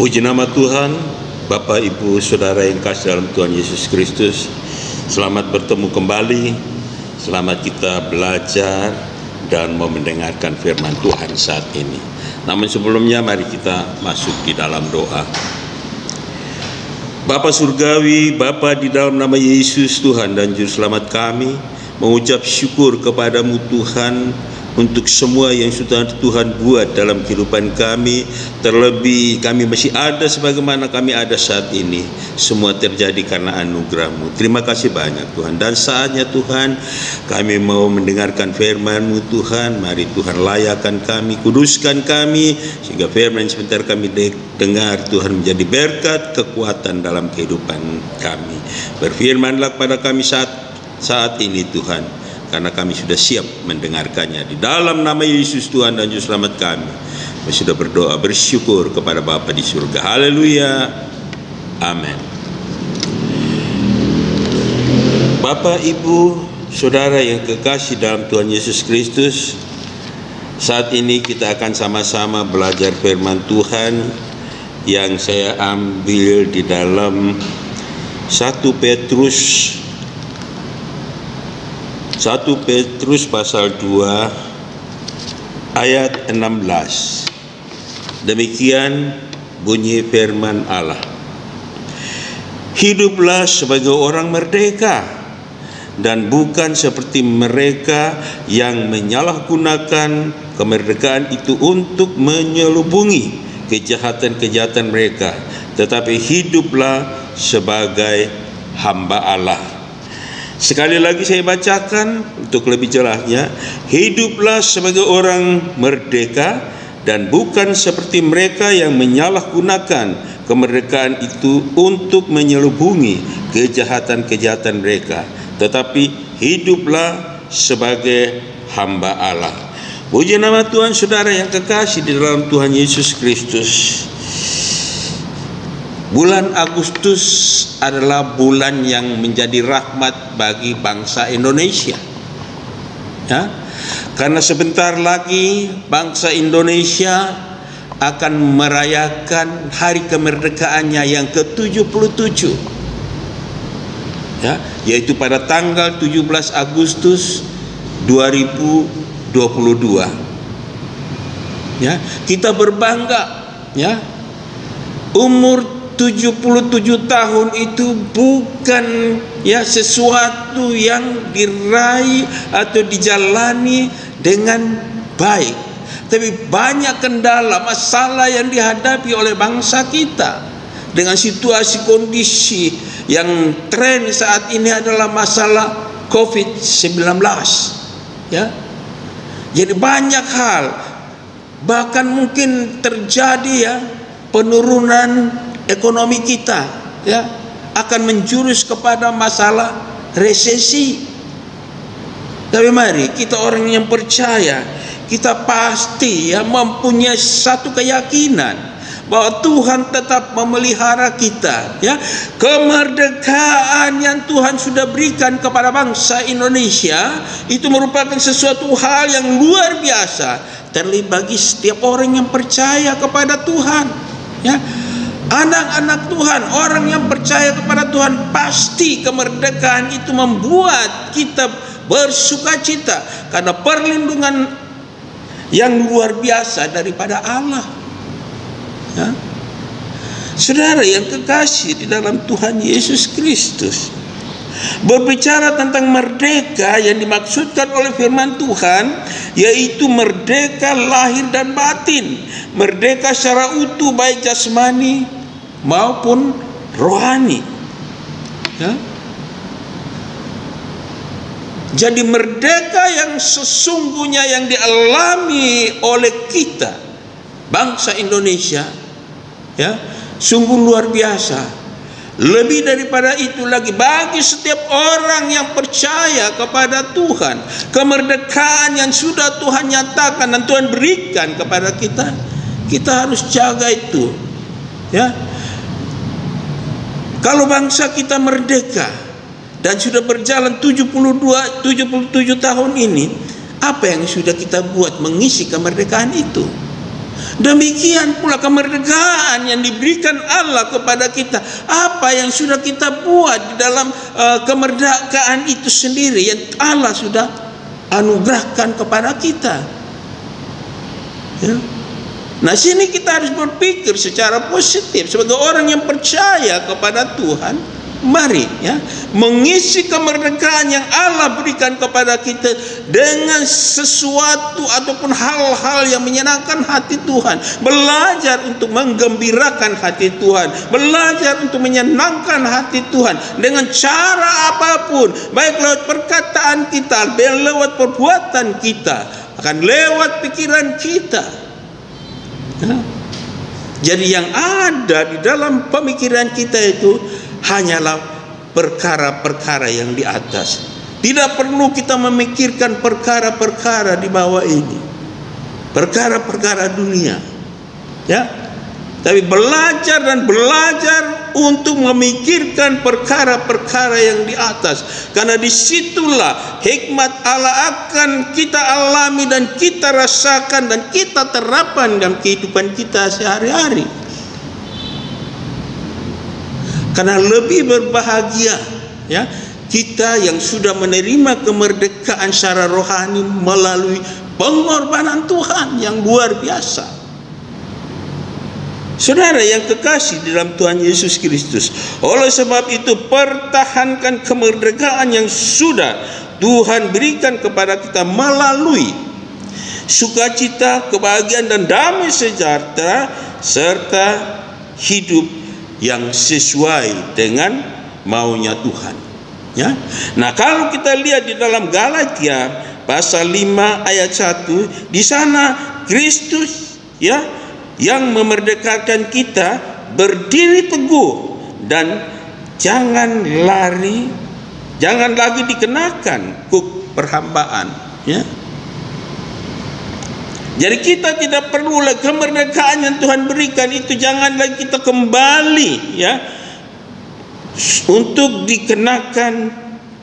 Puji nama Tuhan, Bapak, Ibu, Saudara yang kasih dalam Tuhan Yesus Kristus. Selamat bertemu kembali, selamat kita belajar dan mau mendengarkan firman Tuhan saat ini. Namun sebelumnya mari kita masuk di dalam doa. Bapa Surgawi, Bapa di dalam nama Yesus Tuhan dan Juru Selamat kami, mengucap syukur kepadamu Tuhan untuk semua yang sudah Tuhan buat dalam kehidupan kami. Terlebih kami masih ada sebagaimana kami ada saat ini. Semua terjadi karena anugerah-Mu. Terima kasih banyak Tuhan. Dan saatnya Tuhan kami mau mendengarkan firman-Mu Tuhan. Mari Tuhan layakan kami, kuduskan kami, sehingga firman yang sebentar kami dengar Tuhan menjadi berkat, kekuatan dalam kehidupan kami. Berfirmanlah kepada kami saat ini Tuhan, karena kami sudah siap mendengarkannya. Di dalam nama Yesus Tuhan dan Juru Selamat kami sudah berdoa, bersyukur kepada Bapa di surga. Haleluya, amin. Bapak, Ibu, Saudara yang kekasih dalam Tuhan Yesus Kristus, saat ini kita akan sama-sama belajar firman Tuhan yang saya ambil di dalam 1 Petrus pasal 2 ayat 16. Demikian bunyi firman Allah. Hiduplah sebagai orang merdeka dan bukan seperti mereka yang menyalahgunakan kemerdekaan itu untuk menyelubungi kejahatan-kejahatan mereka, tetapi hiduplah sebagai hamba Allah. Sekali lagi saya bacakan untuk lebih jelasnya. Hiduplah sebagai orang merdeka dan bukan seperti mereka yang menyalahgunakan kemerdekaan itu untuk menyelubungi kejahatan-kejahatan mereka, tetapi hiduplah sebagai hamba Allah. Puji nama Tuhan. Saudara yang kekasih di dalam Tuhan Yesus Kristus, bulan Agustus adalah bulan yang menjadi rahmat bagi bangsa Indonesia. Ya, karena sebentar lagi bangsa Indonesia akan merayakan hari kemerdekaannya yang ke-77. Ya, yaitu pada tanggal 17 Agustus 2022. Ya, kita berbangga, ya. Umur 77 tahun itu bukan sesuatu yang diraih atau dijalani dengan baik, tapi banyak kendala, masalah yang dihadapi oleh bangsa kita dengan situasi kondisi yang tren saat ini adalah masalah COVID-19. Ya, jadi banyak hal, bahkan mungkin terjadi penurunan ekonomi kita, akan menjurus kepada masalah resesi. Tapi mari kita orang yang percaya, kita pasti mempunyai satu keyakinan bahwa Tuhan tetap memelihara kita. Kemerdekaan yang Tuhan sudah berikan kepada bangsa Indonesia itu merupakan sesuatu hal yang luar biasa, terlebih bagi setiap orang yang percaya kepada Tuhan. Anak-anak Tuhan, orang yang percaya kepada Tuhan, pasti kemerdekaan itu membuat kita bersukacita karena perlindungan yang luar biasa daripada Allah. Saudara yang kekasih di dalam Tuhan Yesus Kristus, berbicara tentang merdeka yang dimaksudkan oleh firman Tuhan, yaitu merdeka lahir dan batin, merdeka secara utuh baik jasmani maupun rohani. Jadi merdeka yang sesungguhnya yang dialami oleh kita bangsa Indonesia, sungguh luar biasa. Lebih daripada itu lagi, bagi setiap orang yang percaya kepada Tuhan, kemerdekaan yang sudah Tuhan nyatakan dan Tuhan berikan kepada kita, kita harus jaga itu. Kalau bangsa kita merdeka dan sudah berjalan 77 tahun ini, apa yang sudah kita buat mengisi kemerdekaan itu? Demikian pula kemerdekaan yang diberikan Allah kepada kita. Apa yang sudah kita buat di dalam kemerdekaan itu sendiri yang Allah sudah anugerahkan kepada kita. Ya. Nah, sini kita harus berpikir secara positif sebagai orang yang percaya kepada Tuhan. Mari ya mengisi kemerdekaan yang Allah berikan kepada kita dengan sesuatu ataupun hal-hal yang menyenangkan hati Tuhan. Belajar untuk menggembirakan hati Tuhan, belajar untuk menyenangkan hati Tuhan dengan cara apapun, baik lewat perkataan kita, lewat perbuatan kita, akan lewat pikiran kita. Ya. Jadi yang ada di dalam pemikiran kita itu hanyalah perkara-perkara yang di atas. Tidak perlu kita memikirkan perkara-perkara di bawah ini, perkara-perkara dunia, ya. Tapi belajar dan belajar untuk memikirkan perkara-perkara yang di atas, karena disitulah hikmat Allah akan kita alami dan kita rasakan dan kita terapkan dalam kehidupan kita sehari-hari. Karena lebih berbahagia ya kita yang sudah menerima kemerdekaan secara rohani melalui pengorbanan Tuhan yang luar biasa. Saudara yang kekasih di dalam Tuhan Yesus Kristus, oleh sebab itu pertahankan kemerdekaan yang sudah Tuhan berikan kepada kita melalui sukacita, kebahagiaan dan damai sejahtera serta hidup yang sesuai dengan maunya Tuhan. Ya. Nah, kalau kita lihat di dalam Galatia pasal 5 ayat 1, di sana Kristus ya yang memerdekakan kita berdiri teguh dan jangan lagi dikenakan kuk perhambaan. Ya. Jadi kita tidak perlu lagi kemerdekaan yang Tuhan berikan itu, jangan lagi kita kembali ya untuk dikenakan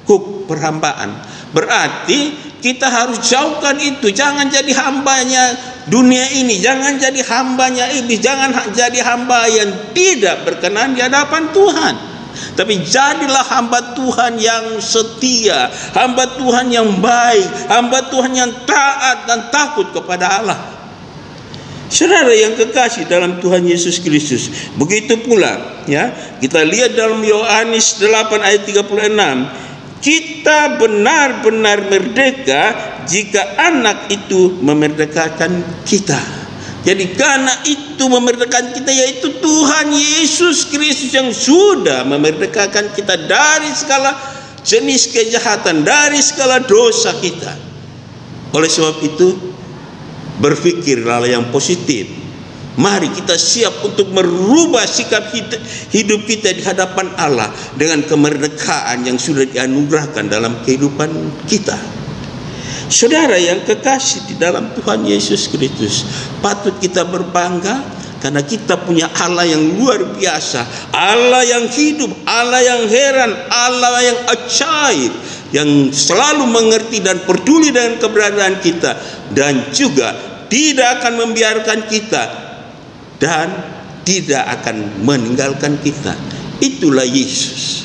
kuk perhambaan. Berarti kita harus jauhkan itu. Jangan jadi hambanya dunia ini, jangan jadi hambanya iblis, jangan jadi hamba yang tidak berkenan di hadapan Tuhan. Tapi jadilah hamba Tuhan yang setia, hamba Tuhan yang baik, hamba Tuhan yang taat dan takut kepada Allah. Saudara yang kekasih dalam Tuhan Yesus Kristus, begitu pula ya kita lihat dalam Yohanes 8 ayat 36, kita benar-benar merdeka jika anak itu memerdekakan kita. Jadi karena itu memerdekakan kita, yaitu Tuhan Yesus Kristus yang sudah memerdekakan kita dari segala jenis kejahatan, dari segala dosa kita. Oleh sebab itu berpikirlah yang positif. Mari kita siap untuk merubah sikap hidup kita di hadapan Allah dengan kemerdekaan yang sudah dianugerahkan dalam kehidupan kita. Saudara yang kekasih di dalam Tuhan Yesus Kristus, patut kita berbangga karena kita punya Allah yang luar biasa, Allah yang hidup, Allah yang heran, Allah yang ajaib, yang selalu mengerti dan peduli dengan keberadaan kita, dan juga tidak akan membiarkan kita dan tidak akan meninggalkan kita. Itulah Yesus,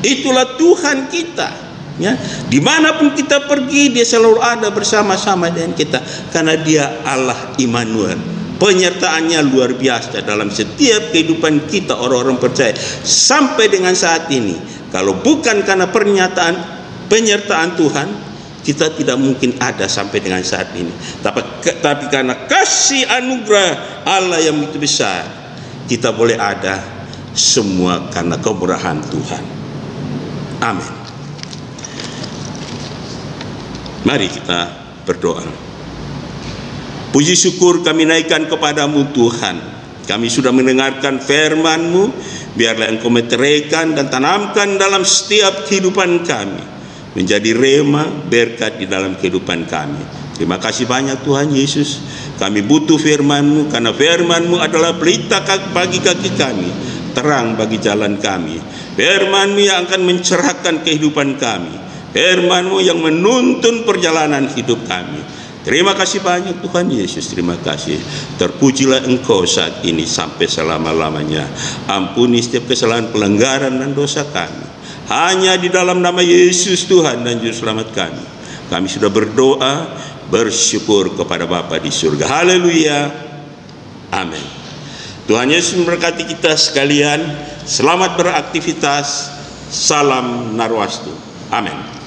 itulah Tuhan kita. Ya, dimanapun kita pergi, Dia selalu ada bersama-sama dengan kita, karena Dia Allah Immanuel. Penyertaannya luar biasa dalam setiap kehidupan kita orang-orang percaya sampai dengan saat ini. Kalau bukan karena penyertaan Tuhan, kita tidak mungkin ada sampai dengan saat ini. Tapi karena kasih anugerah Allah yang begitu besar, kita boleh ada semua karena kemurahan Tuhan. Amin. Mari kita berdoa. Puji syukur kami naikkan kepadamu Tuhan. Kami sudah mendengarkan firman-Mu. Biarlah Engkau meteraikan dan tanamkan dalam setiap kehidupan kami, menjadi rema berkat di dalam kehidupan kami. Terima kasih banyak Tuhan Yesus. Kami butuh firman-Mu, karena firman-Mu adalah pelita bagi kaki kami, terang bagi jalan kami. Firman-Mu yang akan mencerahkan kehidupan kami, firman-Mu yang menuntun perjalanan hidup kami. Terima kasih banyak Tuhan Yesus, terima kasih. Terpujilah Engkau saat ini sampai selama-lamanya. Ampuni setiap kesalahan, pelanggaran dan dosa kami. Hanya di dalam nama Yesus Tuhan dan Juru Selamat kami. Kami sudah berdoa, bersyukur kepada Bapa di surga. Haleluya. Amin. Tuhan Yesus memberkati kita sekalian. Selamat beraktivitas. Salam Narwastu. Amin.